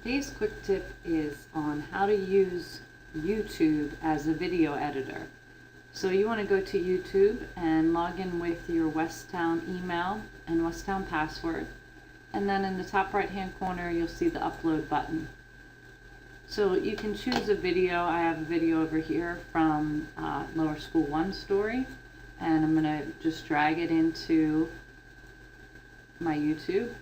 Today's quick tip is on how to use YouTube as a video editor. So you want to go to YouTube and log in with your Westtown email and Westtown password, and then in the top right hand corner you'll see the upload button. So you can choose a video. I have a video over here from Lower School 1 story, and I'm going to just drag it into my YouTube.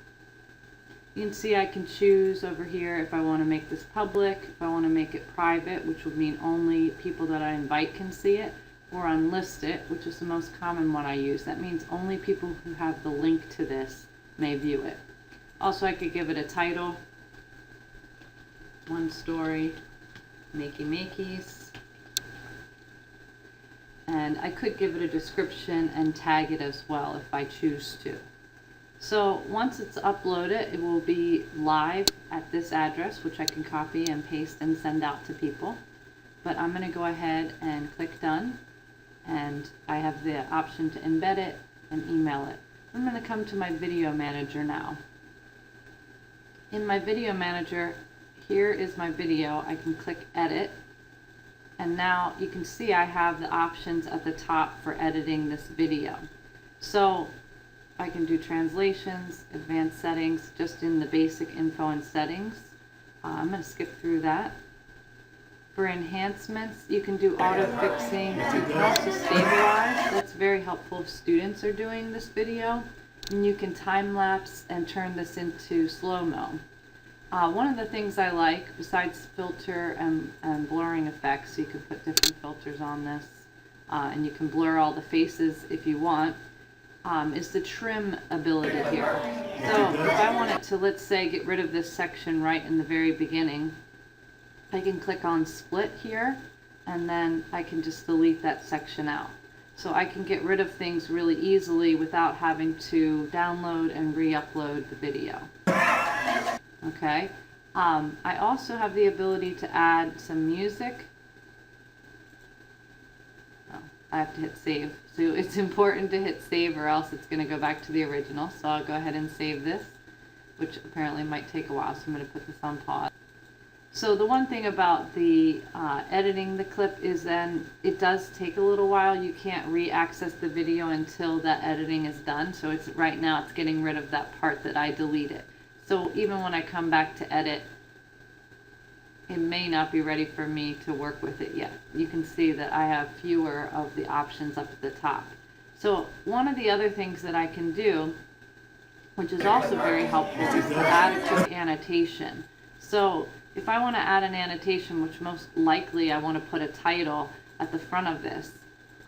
You can see I can choose over here if I want to make this public, if I want to make it private, which would mean only people that I invite can see it, or unlist it, which is the most common one I use. That means only people who have the link to this may view it. Also, I could give it a title, one story, Makeys, and I could give it a description and tag it as well if I choose to. So once it's uploaded, it will be live at this address, which I can copy and paste and send out to people. But I'm going to go ahead and click done, and I have the option to embed it and email it. I'm going to come to my video manager now. In my video manager, here is my video. I can click edit, and now you can see I have the options at the top for editing this video. So I can do translations, advanced settings, just in the basic info and settings. I'm going to skip through that. For enhancements, you can do auto fixing. You can also stabilize. That's very helpful if students are doing this video. And you can time lapse and turn this into slow-mo. One of the things I like, besides filter and blurring effects, you can put different filters on this, and you can blur all the faces if you want, is the trim ability here. So if I wanted to, let's say, get rid of this section right in the very beginning, I can click on split here, and then I can just delete that section out. So I can get rid of things really easily without having to download and re-upload the video. Okay. I also have the ability to add some music. I have to hit save. So it's important to hit save or else it's going to go back to the original. So I'll go ahead and save this, which apparently might take a while. So I'm going to put this on pause. So the one thing about the editing the clip is then it does take a little while. You can't re-access the video until that editing is done. So it's right now it's getting rid of that part that I deleted. So even when I come back to edit, it may not be ready for me to work with it yet. You can see that I have fewer of the options up at the top. So one of the other things that I can do, which is also very helpful, is to add a quick annotation. So if I want to add an annotation, which most likely I want to put a title at the front of this,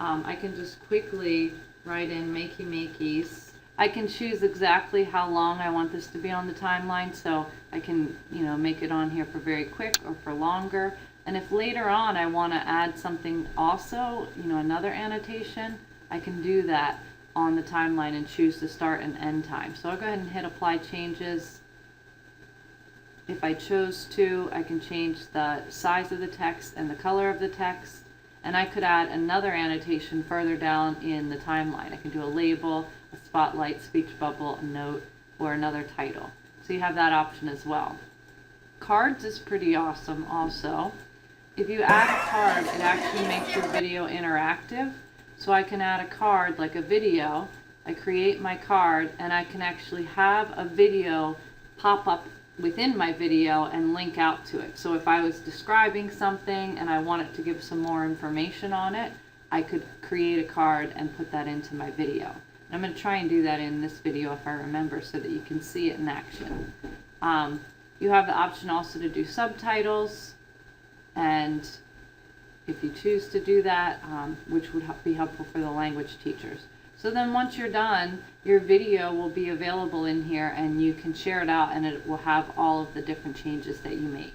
I can just quickly write in Makeys. I can choose exactly how long I want this to be on the timeline, so I can, make it on here for very quick or for longer. And if later on I want to add something also, another annotation, I can do that on the timeline and choose the start and end time. So I'll go ahead and hit apply changes. If I chose to, I can change the size of the text and the color of the text, and I could add another annotation further down in the timeline. I can do a label, a spotlight, speech bubble, a note, or another title. So you have that option as well. Cards is pretty awesome also. If you add a card, it actually makes your video interactive. So I can add a card like a video. I create my card, and I can actually have a video pop up within my video and link out to it. So if I was describing something and I wanted to give some more information on it, I could create a card and put that into my video. And I'm going to try and do that in this video if I remember so that you can see it in action. You have the option also to do subtitles, and if you choose to do that, which would be helpful for the language teachers. So then once you're done, your video will be available in here and you can share it out, and it will have all of the different changes that you made.